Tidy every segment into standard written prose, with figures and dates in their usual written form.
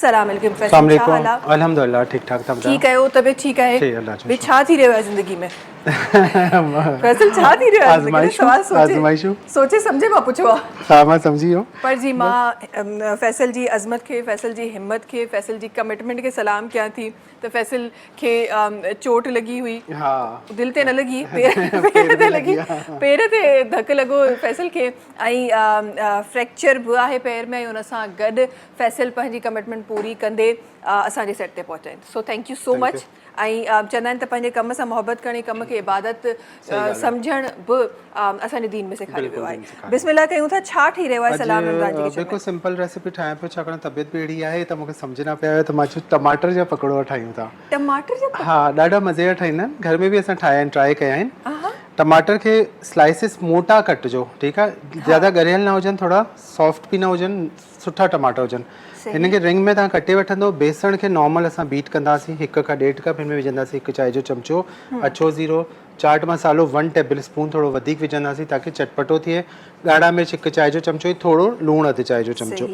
अस्सलाम वालेकुम फैसल, छा हाल आहे? अल्हम्दुलिल्लाह ठीक ठाक। ठीक आहियो, तबियत ठीक आहे? जी अल्लाह जो बे छा थी रहियो आहे ज़िंदगी में? फैसल छा थी रहियो आहे ज़िंदगी में? सवाल सोचे समझे मां पुछो आहे। हाँ मां समझी वियो। पर जी मां फैसल जी अज़मत खे, फैसल जी हिम्मत खे, फैसल जी कमिटमेंट के सलाम कयां थी। त फैसल खे चोट लगी हुई, हाँ दिल ते न लगी, पेर ते लगी, पेर ते धक लॻो फैसल खे, ऐं फ्रैक्चर बि आहे पेर में, ऐं उन सां गॾु फैसल पंहिंजी कमिटमेंट पूरी कंदे असांजे सेट ते पहुचाइनि। So thank you so much. ऐं चवंदा आहिनि त पंहिंजे कम सां मोहबत करणी, कम खे इबादत सम्झण बि असांजे दीन में सेखारियो वियो आहे। बिस्मिल्लाह कयूं था, छा ठही रहियो आहे सलाम रमज़ान जी? बिल्कुलु सिंपल रेसिपी ठाहियां पियो, छाकाणि तबियत बि अहिड़ी आहे त मूंखे सम्झ न पिया त मां चयो टमाटर जा पकोड़ा ठाहियूं था। टमाटर जा? हाँ, ॾाढा मज़े जा ठहींदा आहिनि। घर में बि असां ठाहिया आहिनि, ट्राई कया आहिनि। टमाटर खे स्लाइसिस मोटा कटिजो, ठीकु आहे, ज़्यादा ॻरियल न हुजनि, थोरा सॉफ्ट बि न हुजनि, सुठा टमाटर हुजनि। हिन खे रिंग में तव्हां कटे वठंदो। बेसण खे नॉर्मल असां बीट कंदासीं, 1 खां 1.5 कप हिन में विझंदासीं 1 चांहि जो चमचो अछो ज़ीरो, चाट मसालो 1 टेबल स्पून थोरो वधीक विझंदासीं ताकी चटपटो थिए, ॻाढ़ा मिर्च 1 चांहि जो चमचो, थोरो लूणु 1 चांहि जो चमचो।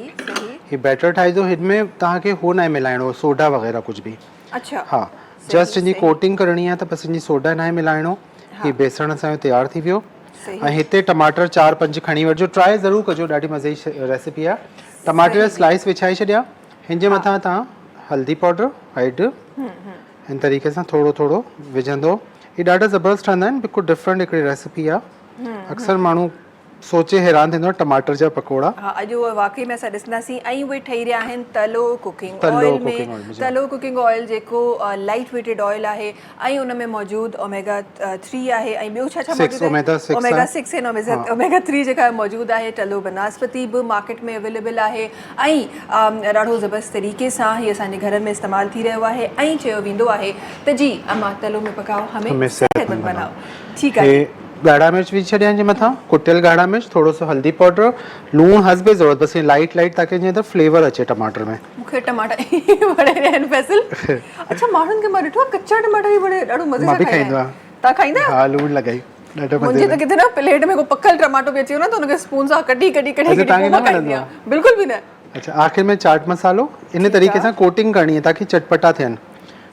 ही बैटर ठाहिजो। हिन में तव्हांखे हो न आहे मिलाइणो, सोडा वग़ैरह कुझु बि। अच्छा, हाँ, जस्ट हिनजी कोटिंग करणी आहे त बसि हिनजी सोडा न आहे मिलाइणो। ही बेसण असांजो तयारु थी वियो। ऐं हिते टमाटर 4-5 खणी वठिजो, ट्राई ज़रूरु कजो, ॾाढी मज़े जी रेसिपी आहे। टमाटर जा स्लाइस विछाए छॾिया। हिन जे मथां तव्हां हल्दी पाउडर हैड हिन तरीक़े सां थोरो थोरो विझंदो। ही ॾाढा ज़बरदस्त ठहंदा आहिनि, बिल्कुलु डिफरेंट हिकिड़ी रेसिपी आहे। अक्सर माण्हू सोचे हैरान थींदो आहे टमाटर जा पकोड़ा। हाँ, अॼु उहे वाकई में असां ॾिसंदासीं। ऐं उहे ठही रहिया आहिनि तलो कुकिंग ऑयल में। तलो कुकिंग ऑयल जेको लाइट वेटेड ऑयल आहे, ऐं उन में मौजूदु ओमेगा 3 आहे, ऐं ॿियो छा छा मौजूदु आहे? ओमेगा 6 ऐं ओमेगा 3 जेका मौजूदु आहे। टलो बनास्पति बि मार्केट में अवेलेबल आहे, ऐं ॾाढो ज़बरदस्त तरीक़े सां हीअ असांजे घरनि में इस्तेमालु थी रहियो आहे। ऐं चयो वेंदो आहे त जी अम्मा तलो में पकाओ हमें सेहतमंद बनाओ। ठीकु आहे। ॻाढ़ा मिर्च विझी छॾिया जे मथां, कुटियल ॻाढ़ा मिर्च, थोरो सो हल्दी पाउडर, लूणु हस्बे ज़रूरत, बसि लाइट लाइट ताकि जीअं त फ्लेवर अचे टमाटर में। मूंखे टमाटा वणे रहिया आहिनि फैसल। अच्छा, माण्हुनि खे मां ॾिठो आहे कच्चा टमाटा बि बड़े ॾाढो मज़े सां खाईंदा आहिनि। तव्हां खाईंदा आहियो? हाँ, लूणु लॻाई ॾाढो मज़े। मुंहिंजे त किथे न प्लेट में को पकल टमाटो बि अची वञे त हुनखे स्पून सां कटी बिल्कुलु बि न। अच्छा, आख़िर में चाट मसालो इन तरीक़े सां कोटिंग करणी है ताकि चटपटा थियनि।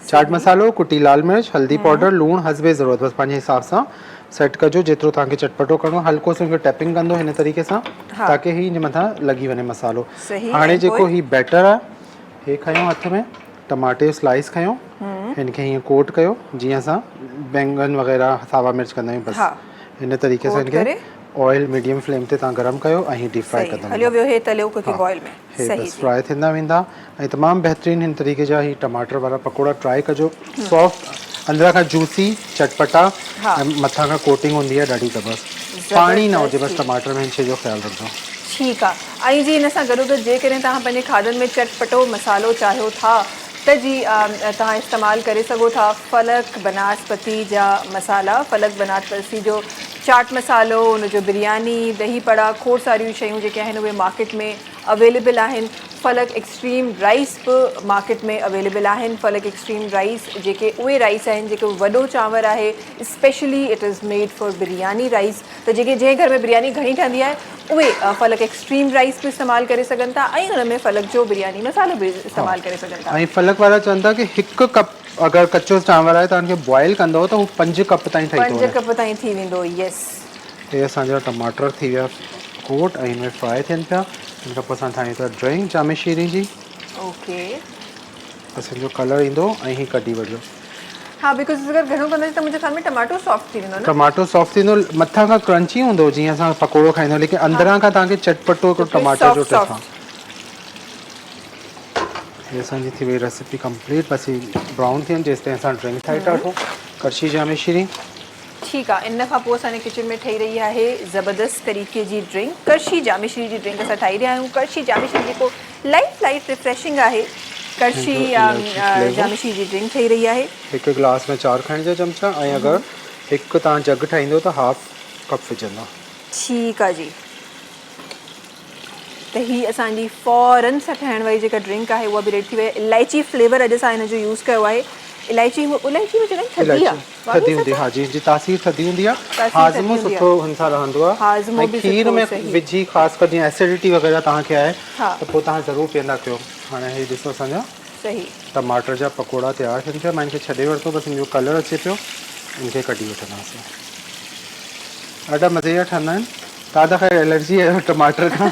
चाट मसालो, कुटी लाल मिर्च, हल्दी पाउडर, लूणु हस्बे ज़रूरत, बसि पंहिंजे हिसाब सां सेट कजो जेतिरो तव्हांखे चटपटो करिणो। हल्को सो हिनखे टैपिंग कंदो हिन तरीक़े सां ताकि ही हिन मथां लॻी वञे मसालो। हाणे जेको ही बैटर आहे, हे खयों हथ में, टमाटे जो स्लाइस खयों, हिनखे हीअं कोट कयो जीअं असां बैंगन वग़ैरह सावा मिर्च कंदा आहियूं, बसि हिन तरीक़े सां हिनखे ऑयल मीडियम फ्लेम ते तव्हां गरम कयो ऐं डीप फ्राई कंदा हलियो वियो हे तलियो कुकिंग ऑयल में। बसि फ्राई थींदा वेंदा। ऐं तमामु बहितरीनु हिन तरीक़े जा ही टमाटर वारा पकोड़ा ट्राई कजो। सॉफ्ट, अंदरां खां जूसी, चटपटा, ऐं मथां खां कोटिंग हूंदी आहे ॾाढी ज़बरदस्त। पाणी न हुजे बसि टमाटर में, हिन शइ जो ख़्यालु रखिजो। ठीकु आहे। ऐं जी हिन सां गॾोगॾु जेकॾहिं तव्हां पंहिंजे खाधनि में चटपटो मसालो चाहियो था त जी तव्हां इस्तेमालु करे सघो था फलक बनास्पति जा मसाला। फलक बनास्पति जो चाट मसालो, उनजो बिरयानी, दही पड़ा, खोड़ सारियूं शयूं जेके आहिनि उहे मार्केट में अवेलेबल आहिनि। फलक एक्सट्रीम राइस बि मार्केट में अवेलेबल आहिनि। फलक एक्सट्रीम राइस जेके उहे राइस आहिनि जेको वॾो चांवर आहे, specially it is made for biryani rice. त जेके जंहिं घर में बिरयानी घणी ठहंदी आहे उहे फलक एक्सट्रीम राइस बि इस्तेमालु करे सघनि था, ऐं हुन में फलक जो बिरयानी मसालो बि इस्तेमालु करे सघनि था। ऐं फलक वारा चवनि था कि 1 कप अगरि कचो चांवर आहे तव्हांखे बॉइल कंदव त हू 5 कप ताईं ठही थो वञे। 5 कप ताईं थी वेंदो। यस, हे असांजा टमाटर थी विया कोट ऐं हिनमें फ्राई थियनि पिया। हिन खां पोइ असां ठाहियूं था ड्रिंक जामे शीरी जी। ओके, असांजो कलर ईंदो ऐं ही कढी वठिजो। हाँ, बिकॉज़ अगरि घणो कंदासीं त मुंहिंजे ख़्याल में टमाटो सॉफ्ट थी वेंदो न। टमाटो सॉफ्ट थींदो, मथां खां क्रंची हूंदो जीअं असां पकोड़ो खाईंदा आहियूं, लेकिन अंदरां खां तव्हांखे चटपटो हिकिड़ो टमाटर जो टेस्ट आहे। हे असांजी थी वई रेसिपी कंप्लीट। बसि ब्राउन थियनि जेसिताईं असां ड्रिंक ठाहे था वठूं कड़छी जामे शीरी। ठीकु आहे। इन खां पोइ असांजे किचन में ठही रही आहे ज़बरदस्त तरीक़े जी ड्रिंक, कड़छी जामे शीरी जी ड्रिंक असां ठाही रहिया आहियूं। कड़छी जामे शीरी जेको लाइट रिफ्रेशिंग आहे, कड़छी जामे शीरी जी ड्रिंक ठही रही आहे। 1 गिलास में 4 खाइण जा चमचा, ऐं अगरि 1 तव्हां जग ठाहींदो त हाफ कप विझंदा। ठीकु आहे जी। त ही असांजी फ़ौरन सां ठहण वारी जेका ड्रिंक आहे उहा बि रेडी थी वई। इलायची फ्लेवर अॼु असां हिन जो यूज़ कयो आहे। इलायची में चवंदा थधी आहे, थधी हूंदी आहे। हाँ जी, जी तासीर थधी हूंदी आहे, हाज़मो सुठो हिन सां रहंदो आहे। ऐं खीर में विझी ख़ासि कर जीअं एसिडिटी वग़ैरह तव्हांखे आहे त पोइ तव्हां ज़रूरु पीअंदा कयो। हाणे हे ॾिसो असांजा सही टमाटर जा पकोड़ा तयार थियनि पिया। मां इनखे छॾे वरितो, बसि इनजो कलर अचे पियो, इनखे कढी वठंदासीं। ॾाढा मज़े जा ठहंदा आहिनि। तव्हां त ख़ैर एलर्जी आहे टमाटर खां।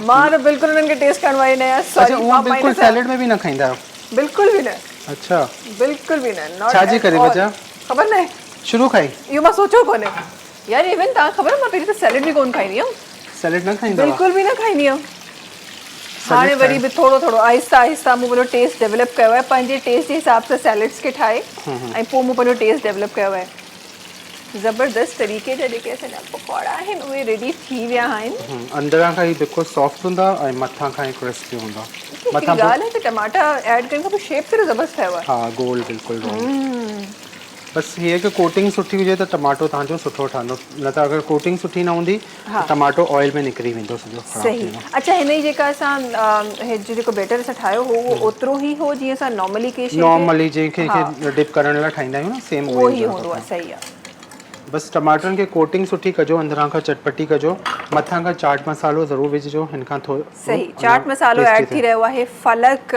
मां त बिल्कुलु उन्हनि खे टेस्ट करण वारी न आहियां। अच्छा, सॉरी, उहो बिल्कुलु सैलेड में बि न खाईंदा आहियो? बिल्कुल भी न, अच्छा, बिल्कुल भी न। Not छाजी at करे all. वजह? ख़बर न आहे, शुरू खाई इहो मां सोचियो कोन्हे यार। इवन तव्हां ख़बर, मां पहिरीं त सैलेड बि कोन खाईंदी हुयमि, सैलेड न खाईंदा? बिल्कुल भी न खाईंदी हुयमि। हाणे वरी बि थोरो थोरो आहिस्ता आहिस्ता मूं पंहिंजो टेस्ट डेवलप कयो आहे, पंहिंजे टेस्ट जे हिसाब सां सैलेड्स खे ठाहे ऐं पोइ मूं पंहिंजो टेस्ट डेवलप कयो आहे। ज़बरदस्त तरीक़े जा जेके असांजा पकौड़ा आहिनि उहे रेडी थी विया आहिनि। अंदरां खां ई बिल्कुलु सॉफ्ट हूंदा ऐं मथां खां ई क्रिस्पी हूंदा। हिकिड़ी ॻाल्हि आहे त टमाटा ऐड करण खां पोइ शेप केॾो ज़बरदस्त ठहियो आहे। हा, गोल बिल्कुलु। बसि हीअ कि कोटिंग सुठी हुजे त टमाटो तव्हांजो सुठो ठहंदो, न त अगरि कोटिंग सुठी न हूंदी त टमाटो ऑयल में निकिरी वेंदो सॼो, ख़राबु थी सही। वेंदो। अच्छा, हिन जी जेका असां हे जेको बैटर असां ठाहियो हो उहो ओतिरो ई हो जीअं असां नॉर्मली नॉर्मली जंहिंखे डिप करण लाइ ठाहींदा आहियूं न, सेम उहो ई हूंदो आहे। सही आहे। बसि टमाटरनि खे कोटिंग सुठी कजो, अंदरां खां चटपटी कजो, मथां खां चाट मसालो ज़रूरु विझिजो, हिन खां थोरो सही। चाट मसालो ऐड थी रहियो आहे फलक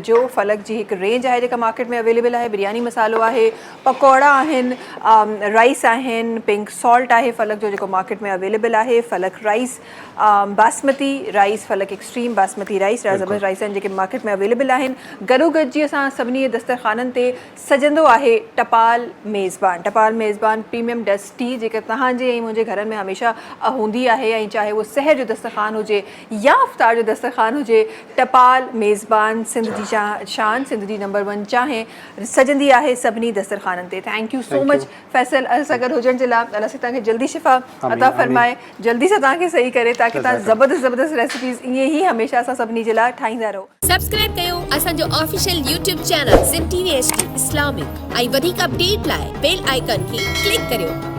जो। फलक जी हिकु रेंज आहे जेका मार्केट में अवेलेबल आहे। बिरयानी मसालो आहे, पकौड़ा आहिनि, राइस आहिनि, पिंक सॉल्ट आहे फलक जो जेको मार्केट में अवेलेबल आहे, फलक राइस, बासमती राइस, फलक एक्सट्रीम बासमती राइस, ॾाढा ज़बरदस्त राइस आहिनि जेके मार्केट में अवेलेबल आहिनि। गॾोगॾु जी असां सभिनी दस्तरखाननि ते सजंदो आहे टपाल मेज़बान। टपाल मेज़बान प्रीमियम डस्टी जेके तव्हांजे ऐं मुंहिंजे घरनि में हमेशह हूंदी आहे, ऐं चाहे उहो सहर जो दस्तरखान हुजे या अफ्तार जो दस्तरखान हुजे, टपाल मेज़बान सिंध जी शान, सिंध जी नंबर 1 चाहे सजंदी आहे सभिनी दस्तरखाननि ते। Thank you so much Faisal असां गॾु हुजण जे लाइ। अलाह तव्हांखे जल्दी शिफ़ा अता फ़रमाए, जल्दी सां तव्हांखे सही करे, ताकी तव्हां ज़बरदस्त रेसिपीज़ ईअं ई हमेशह असां सभिनी जे लाइ ठाहींदा रहो। सब्सक्राइब कयो असांजो official YouTube channel Sindh TV HD Islamic, ऐं वधीक अपडेट लाइ बेल आइकन खे क्लिक करियो।